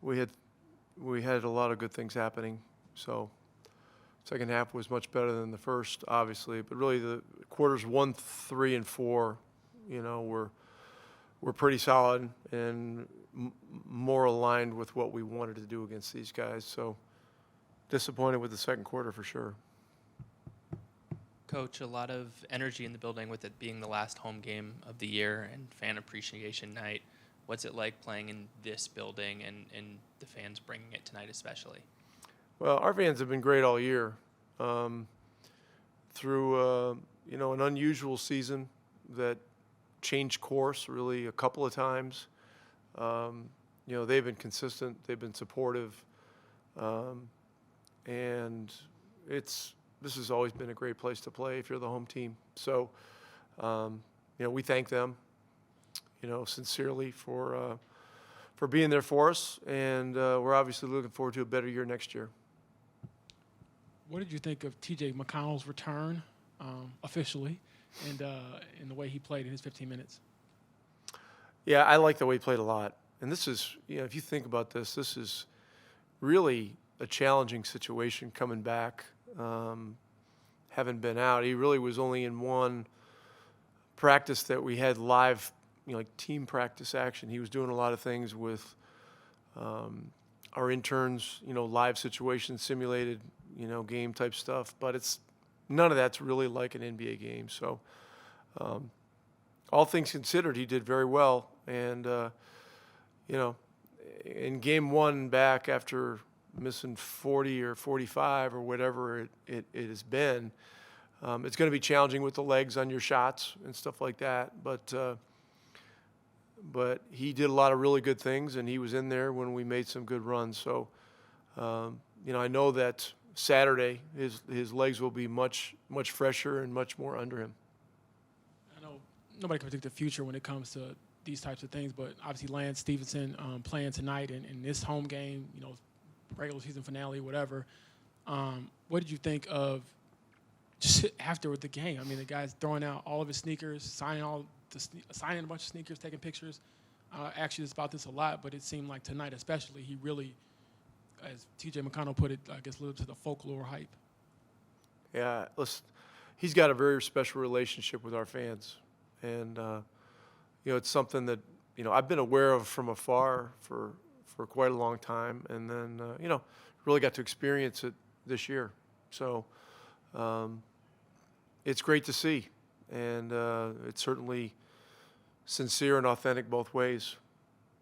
we had a lot of good things happening. So second half was much better than the first, obviously, but really the quarters 1, 3, and 4, were pretty solid and more aligned with what we wanted to do against these guys. So disappointed with the second quarter for sure. Coach, a lot of energy in the building with it being the last home game of the year and fan appreciation night. What's it like playing in this building and the fans bringing it tonight especially? Well, our fans have been great all year. Through an unusual season that changed course really a couple of times. They've been consistent. They've been supportive. And this has always been a great place to play if you're the home team. So, we thank them, sincerely for being there for us. And we're obviously looking forward to a better year next year. What did you think of T.J. McConnell's return officially and in the way he played in his 15 minutes? Yeah, I like the way he played a lot. And this is, if you think about this is really a challenging situation coming back, having been out. He really was only in one practice that we had live, like team practice action. He was doing a lot of things with our interns, live situations, simulated, game type stuff. But none of that's really like an NBA game. So all things considered, he did very well. And, in game one back after missing 40 or 45 or whatever it has been, it's going to be challenging with the legs on your shots and stuff like that. But he did a lot of really good things, and he was in there when we made some good runs. So, I know that Saturday his legs will be much fresher and much more under him. I know nobody can predict the future when it comes to these types of things, but obviously Lance Stevenson playing tonight in this home game, regular season finale, whatever. What did you think of just after the game? I mean, the guy's throwing out all of his sneakers, signing a bunch of sneakers, taking pictures. Actually, it's about this a lot, but it seemed like tonight especially, he really, as T.J. McConnell put it, I guess, lived to the folklore hype. Yeah, listen, he's got a very special relationship with our fans. And, it's something that, I've been aware of from afar for quite a long time. And then, really got to experience it this year. So it's great to see. And it's certainly sincere and authentic both ways.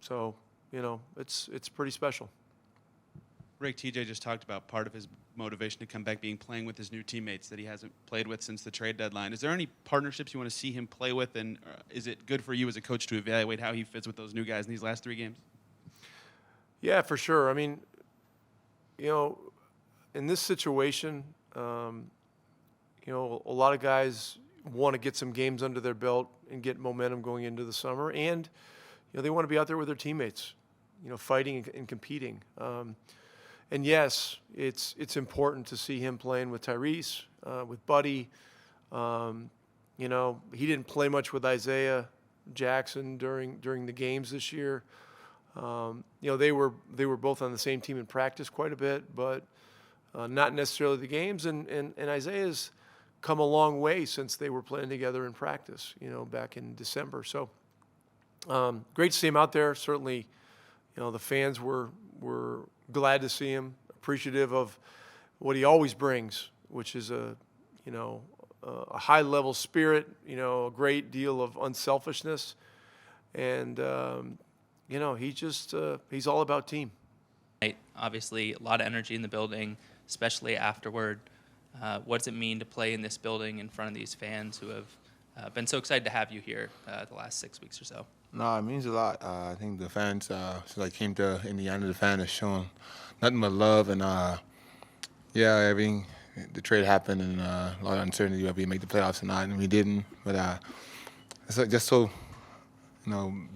So, it's pretty special. Rick, TJ just talked about part of his motivation to come back being playing with his new teammates that he hasn't played with since the trade deadline. Is there any partnerships you want to see him play with, and is it good for you as a coach to evaluate how he fits with those new guys in these last 3 games? Yeah, for sure. I mean, in this situation, a lot of guys want to get some games under their belt and get momentum going into the summer, and they want to be out there with their teammates, fighting and competing. And yes, it's important to see him playing with Tyrese, with Buddy. He didn't play much with Isaiah Jackson during the games this year. They were both on the same team in practice quite a bit, but not necessarily the games. And Isaiah's come a long way since they were playing together in practice, back in December. So great to see him out there. Certainly, the fans were glad to see him, appreciative of what he always brings, which is a high level spirit, a great deal of unselfishness, and he's all about team. Obviously, a lot of energy in the building, especially afterward. What does it mean to play in this building in front of these fans who have been so excited to have you here the last 6 weeks or so? No, it means a lot. I think the fans, since I came to Indiana, the fans have shown nothing but love. And, the trade happened and a lot of uncertainty whether we make the playoffs or not, and we didn't. But just so,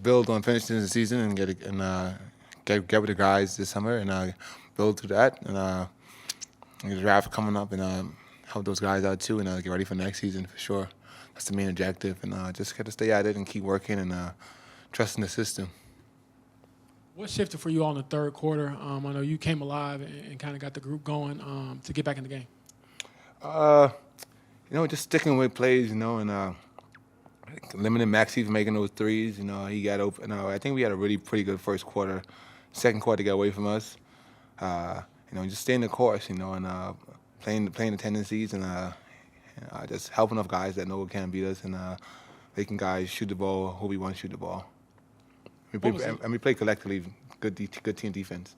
build on finishing the season and get with the guys this summer and build to that. And the draft coming up and help those guys out too and get ready for next season for sure. That's the main objective. And just got to stay at it and keep working and trusting the system. What shifted for you all in the third quarter? I know you came alive and kind of got the group going to get back in the game. Just sticking with plays, and limiting Maxey from making those threes. He got open. I think we had a really pretty good first quarter. Second quarter got away from us. Just staying the course, and playing the tendencies and just helping enough guys that know it can't beat us and making guys shoot the ball who we want to shoot the ball. We play collectively good team defense.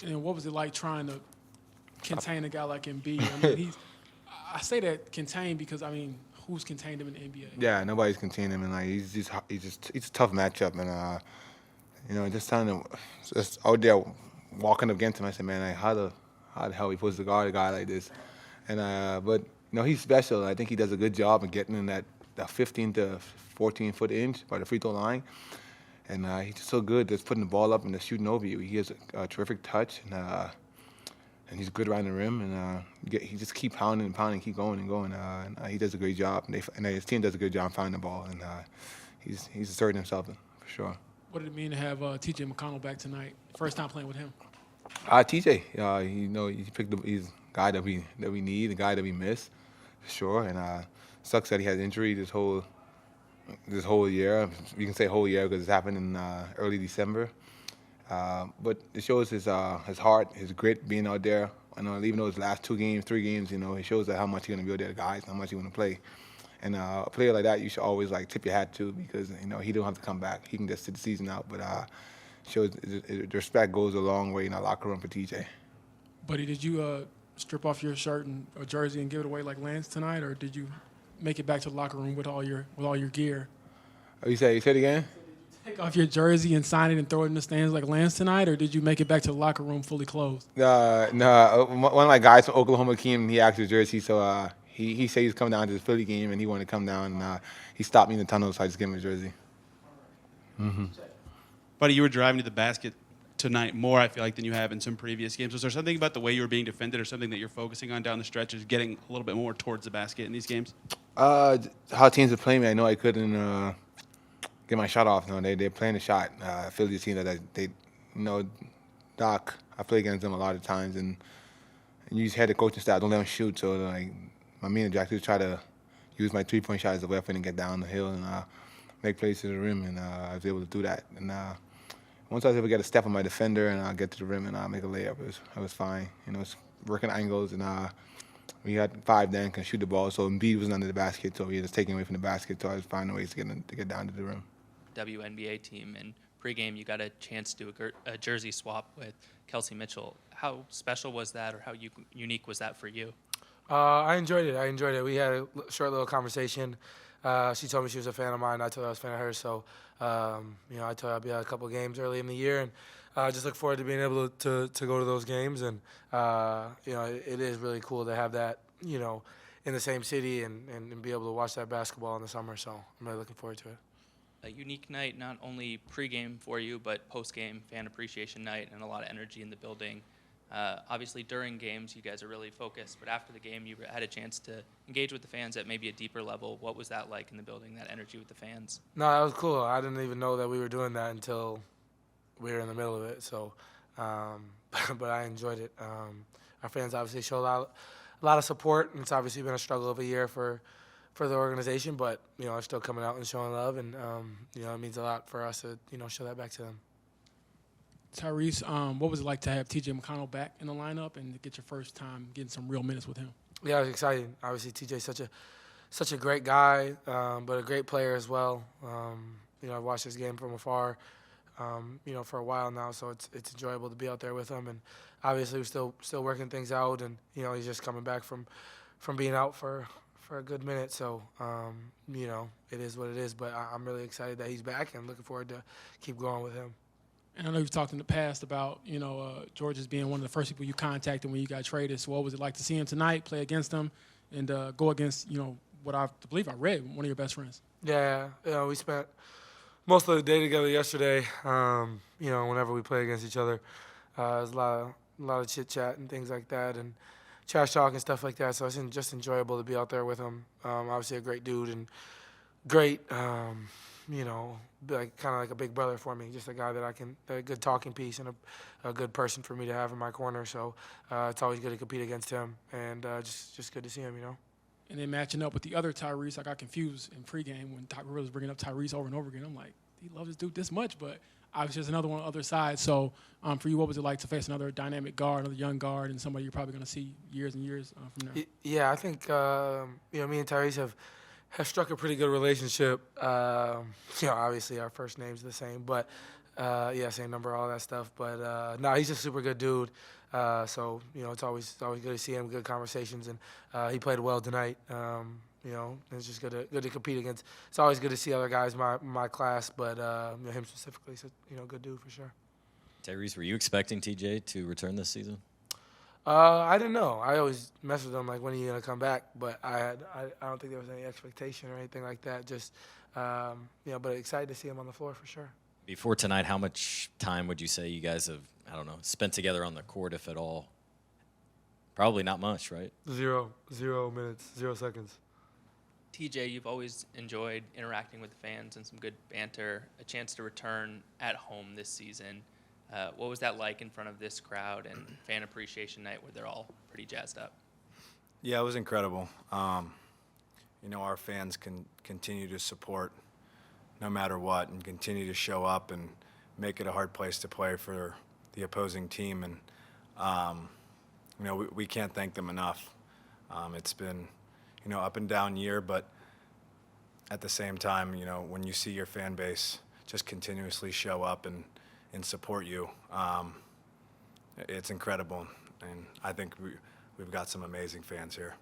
And what was it like trying to contain a guy like Embiid? I say that contain because who's contained him in the NBA? Yeah, nobody's contained him, and he's a tough matchup, and just trying to just out there walking up against him. I said, man, how the hell are we supposed to guard a guy like this? And but he's special. I think he does a good job of getting in that 15 to 14 foot inch by the free throw line. And he's just so good just putting the ball up and just shooting over you. He has a terrific touch, and he's good around the rim. And he just keep pounding and pounding, keep going and going. And he does a great job. And his team does a good job finding the ball. And he's asserting himself for sure. What did it mean to have T.J. McConnell back tonight? First time playing with him. T.J. He picked he's a guy that we need, a guy that we miss for sure. And sucks that he had injury this whole year. You can say whole year because it happened in early December. But it shows his heart, his grit being out there. Even those last 3 games, it shows that how much he's going to be out there, guys, how much he want to play. And a player like that, you should always tip your hat to because he don't have to come back. He can just sit the season out. But shows the respect goes a long way in our locker room for TJ. Buddy, did you strip off your shirt or jersey and give it away like Lance tonight, or did you make it back to the locker room with all your gear? Oh, you said it again? Take off your jersey and sign it and throw it in the stands like Lance tonight, or did you make it back to the locker room fully clothed? No. One of my guys from Oklahoma came. He asked his jersey, so he said he was coming down to the Philly game and he wanted to come down. And he stopped me in the tunnel, so I just gave him his jersey. Mm-hmm. Buddy, you were driving to the basket tonight more, I feel like, than you have in some previous games. Was there something about the way you were being defended or something that you're focusing on down the stretch is getting a little bit more towards the basket in these games? How teams are playing me, I know I couldn't get my shot off. They're playing the shot. Philly's team that they Doc, I play against them a lot of times, and you just had the coaching staff, don't let them shoot. So my main objective is try to use my 3-point shot as a weapon and get down the hill and make plays to the rim, and I was able to do that. And once I was able to get a step on my defender and get to the rim and make a layup, it was fine. It's working angles, and we had 5 then, can shoot the ball. So Embiid was under the basket, so he was taking away from the basket. So I was finding ways to get down to the rim. WNBA team, and pregame you got a chance to do a jersey swap with Kelsey Mitchell. How special was that, or how unique was that for you? I enjoyed it. We had a short little conversation. She told me she was a fan of mine. I told her I was a fan of hers. So, I told her I'd be at a couple of games early in the year, and I just look forward to being able to go to those games. And it is really cool to have that, in the same city and be able to watch that basketball in the summer. So I'm really looking forward to it. A unique night, not only pregame for you, but postgame fan appreciation night, and a lot of energy in the building. Obviously, during games, you guys are really focused, but after the game, you had a chance to engage with the fans at maybe a deeper level. What was that like in the building, that energy with the fans? No, that was cool. I didn't even know that we were doing that until we were in the middle of it. So, but I enjoyed it. Our fans obviously showed a lot of support, and it's obviously been a struggle of a year for the organization, but they're still coming out and showing love, and it means a lot for us to show that back to them. Tyrese, what was it like to have T.J. McConnell back in the lineup and to get your first time getting some real minutes with him? Yeah, it was exciting. Obviously, T.J.'s such a great guy, but a great player as well. I've watched this game from afar, for a while now, so it's enjoyable to be out there with him. And obviously, we're still working things out, and he's just coming back from being out for a good minute. So it is what it is. But I'm really excited that he's back, and looking forward to keep going with him. And I know you've talked in the past about, George as being one of the first people you contacted when you got traded. So what was it like to see him tonight, play against him, and go against, what I believe I read, one of your best friends? Yeah, we spent most of the day together yesterday. Whenever we play against each other, there's a lot of chit-chat and things like that, and trash talk and stuff like that. So it's just enjoyable to be out there with him. Obviously a great dude and great, you know, like kind of like a big brother for me, just a guy that a good talking piece and a good person for me to have in my corner. So it's always good to compete against him, and just good to see him, you know. And then matching up with the other Tyrese, I got confused in pregame when Doc Rivers was bringing up Tyrese over and over again. I'm like, he loves this dude this much, but obviously there's another one on the other side. So for you, what was it like to face another dynamic guard, another young guard, and somebody you're probably going to see years and years from now? Yeah, I think you know, me and Tyrese have struck a pretty good relationship. You know, obviously our first name's the same, but yeah, same number, all that stuff. But no, he's a super good dude. So you know, it's always good to see him, good conversations, and he played well tonight. You know, it's just good to compete against. It's always good to see other guys my class, but you know, him specifically, so you know, good dude for sure. Tyrese, were you expecting TJ to return this season? I didn't know. I always mess with him like, when are you gonna come back? But I don't think there was any expectation or anything like that. Just you know, but excited to see him on the floor for sure. Before tonight, how much time would you say you guys have, I don't know, spent together on the court, if at all? Probably not much, right? 0 minutes, 0 seconds. TJ, you've always enjoyed interacting with the fans and some good banter. A chance to return at home this season. What was that like in front of this crowd and fan appreciation night where they're all pretty jazzed up? Yeah, it was incredible. You know, our fans can continue to support no matter what and continue to show up and make it a hard place to play for the opposing team. And, you know, we can't thank them enough. It's been, you know, up and down year, but at the same time, you know, when you see your fan base just continuously show up and support you, it's incredible. And I think we've got some amazing fans here.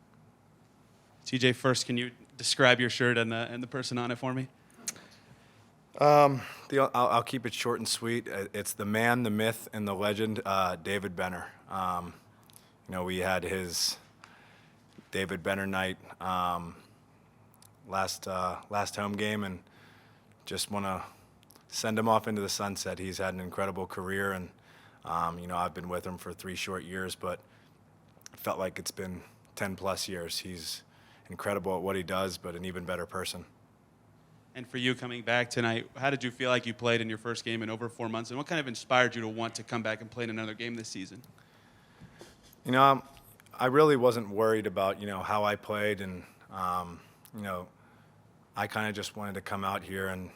TJ, first, can you describe your shirt and the person on it for me? I'll keep it short and sweet. It's the man, the myth, and the legend, David Benner. You know, we had his David Benner night last home game, and just want to send him off into the sunset. He's had an incredible career, and you know, I've been with him for 3 short years, but it felt like it's been 10+ years. He's incredible at what he does, but an even better person. And for you coming back tonight, how did you feel like you played in your first game in over 4 months, and what kind of inspired you to want to come back and play in another game this season? You know, I really wasn't worried about, you know, how I played, and you know, I kind of just wanted to come out here and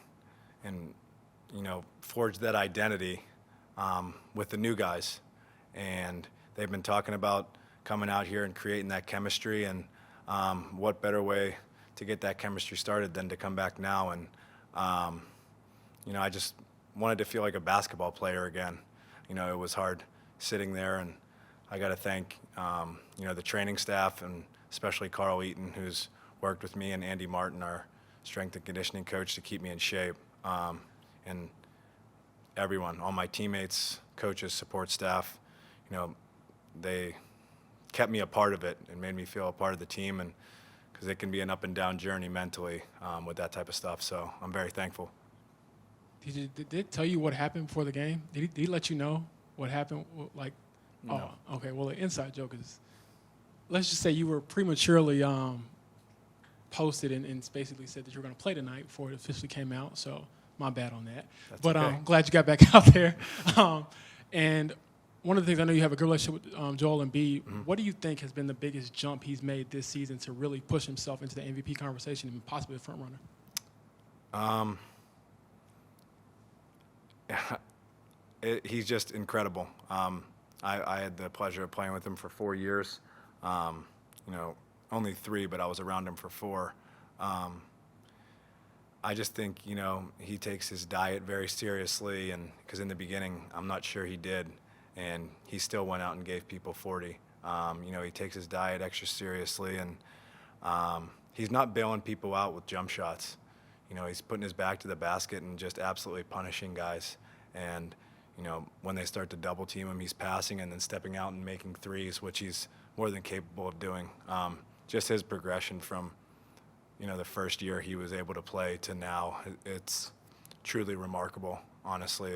you know, forge that identity with the new guys. And they've been talking about coming out here and creating that chemistry, and what better way to get that chemistry started than to come back now. And you know, I just wanted to feel like a basketball player again. You know, it was hard sitting there, and I got to thank you know, the training staff, and especially Carl Eaton, who's worked with me, and Andy Martin, our strength and conditioning coach, to keep me in shape. And everyone, all my teammates, coaches, support staff, you know, they kept me a part of it and made me feel a part of the team, and because it can be an up and down journey mentally with that type of stuff. So I'm very thankful. Did it tell you what happened before the game? Did he let you know what happened? Like, No. Oh, okay. Well, the inside joke is, let's just say you were prematurely posted and basically said that you were going to play tonight before it officially came out. So my bad on that. That's But okay. I'm glad you got back out there. And one of the things, I know you have a good relationship with Joel Embiid. Mm-hmm. What do you think has been the biggest jump he's made this season to really push himself into the MVP conversation and possibly the front runner? He's just incredible. I had the pleasure of playing with him for 4 years. You know, only 3, but I was around him for 4. I just think, you know, he takes his diet very seriously, and because in the beginning, I'm not sure he did, and he still went out and gave people 40. You know, he takes his diet extra seriously, and he's not bailing people out with jump shots. You know, he's putting his back to the basket and just absolutely punishing guys. And, you know, when they start to double team him, he's passing and then stepping out and making threes, which he's more than capable of doing. Just his progression from, you know, the first year he was able to play to now, it's truly remarkable. Honestly,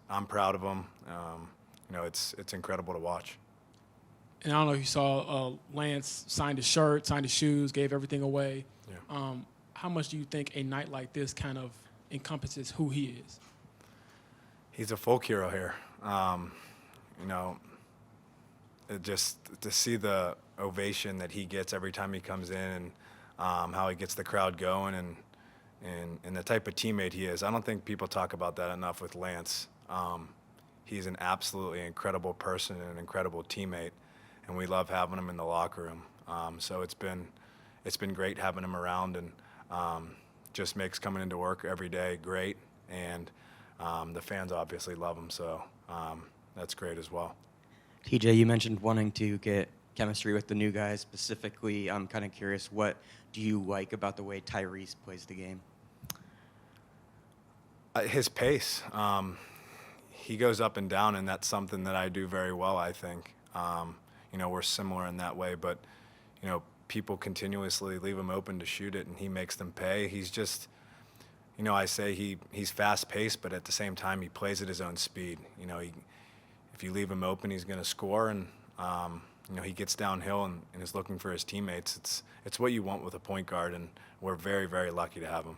I'm proud of him. You know, it's incredible to watch. And I don't know if you saw Lance signed his shirt, signed his shoes, gave everything away. Yeah. how much do you think a night like this kind of encompasses who he is? He's a folk hero here. You know, just to see the ovation that he gets every time he comes in, and how he gets the crowd going, and the type of teammate he is. I don't think people talk about that enough with Lance. He's an absolutely incredible person and an incredible teammate, and we love having him in the locker room. So it's been great having him around, and just makes coming into work every day great. And the fans obviously love him, so that's great as well. TJ, you mentioned wanting to get chemistry with the new guys. Specifically, I'm kind of curious, what do you like about the way Tyrese plays the game? His pace. He goes up and down, and that's something that I do very well, I think. You know, we're similar in that way, but, you know, people continuously leave him open to shoot it, and he makes them pay. He's just, you know, I say he's fast-paced, but at the same time, he plays at his own speed. You know, if you leave him open, he's going to score, and, you know, he gets downhill and is looking for his teammates. It's what you want with a point guard, and we're very, very lucky to have him.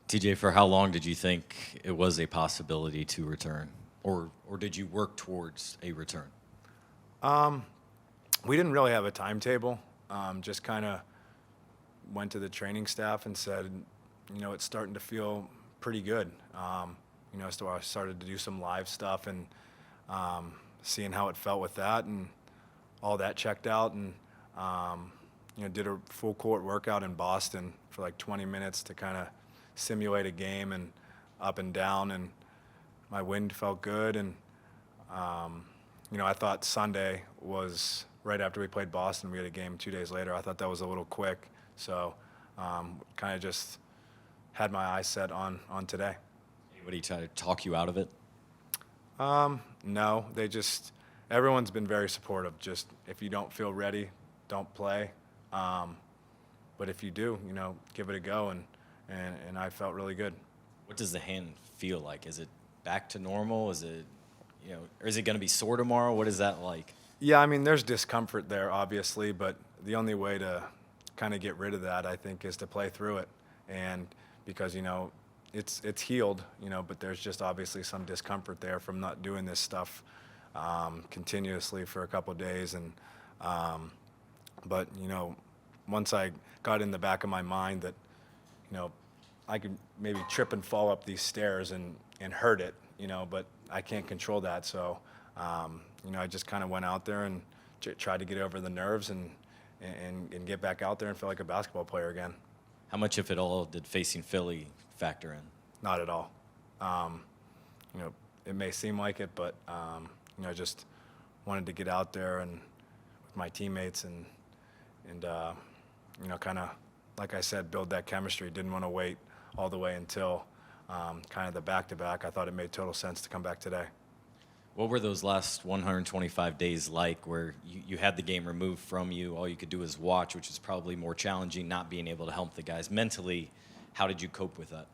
TJ, for how long did you think it was a possibility to return? Or did you work towards a return? We didn't really have a timetable. Just kind of went to the training staff and said, you know, it's starting to feel pretty good. You know, so I started to do some live stuff and seeing how it felt with that, and all that checked out. And, you know, did a full court workout in Boston for like 20 minutes to kind of simulate a game, and up and down, and my wind felt good. And you know, I thought Sunday was right after we played Boston. We had a game 2 days later. I thought that was a little quick, so kind of just had my eyes set on today. Anybody try to talk you out of it? No, everyone's been very supportive. Just if you don't feel ready, don't play. But if you do, you know, give it a go, and I felt really good. What does the hand feel like? Is it back to normal? Is it, you know, or is it going to be sore tomorrow? What is that like? Yeah, I mean, there's discomfort there, obviously, but the only way to kind of get rid of that, I think, is to play through it. And because, you know, it's healed, you know, but there's just obviously some discomfort there from not doing this stuff continuously for a couple of days. And but, you know, once I got in the back of my mind that, you know, I could maybe trip and fall up these stairs and hurt it, you know, but I can't control that. So, you know, I just kind of went out there and tried to get over the nerves and get back out there and feel like a basketball player again. How much, if at all, did facing Philly factor in? Not at all. You know, it may seem like it, but, you know, just wanted to get out there and with my teammates and you know, kind of, like I said, build that chemistry. Didn't want to wait all the way until kind of the back-to-back. I thought it made total sense to come back today. What were those last 125 days like, where you had the game removed from you, all you could do is watch, which is probably more challenging, not being able to help the guys mentally? How did you cope with that?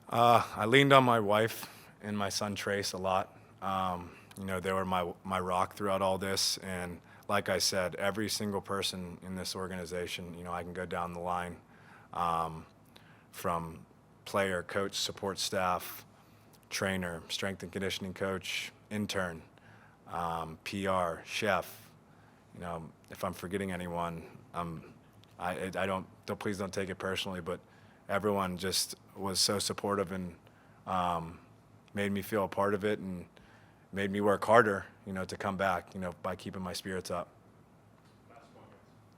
I leaned on my wife and my son Trace a lot. You know, they were my rock throughout all this, and like I said, every single person in this organization, you know, I can go down the line, from player, coach, support staff, trainer, strength and conditioning coach, intern, PR, chef. You know, if I'm forgetting anyone, please don't take it personally, but everyone just was so supportive and made me feel a part of it and made me work harder, you know, to come back, you know, by keeping my spirits up.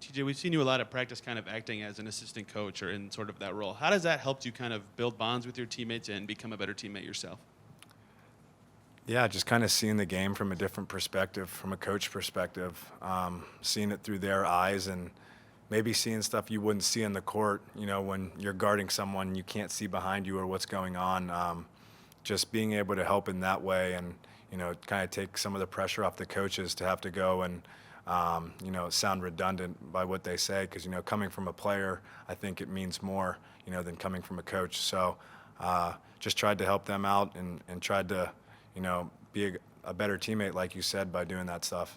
TJ, we've seen you a lot at practice kind of acting as an assistant coach or in sort of that role. How does that help you kind of build bonds with your teammates and become a better teammate yourself? Yeah, just kind of seeing the game from a different perspective, from a coach perspective, seeing it through their eyes and maybe seeing stuff you wouldn't see on the court, you know, when you're guarding someone, you can't see behind you or what's going on. Just being able to help in that way and, you know, kind of take some of the pressure off the coaches to have to go and, you know, sound redundant by what they say, because, you know, coming from a player, I think it means more, you know, than coming from a coach. So just tried to help them out and tried to, you know, be a better teammate, like you said, by doing that stuff.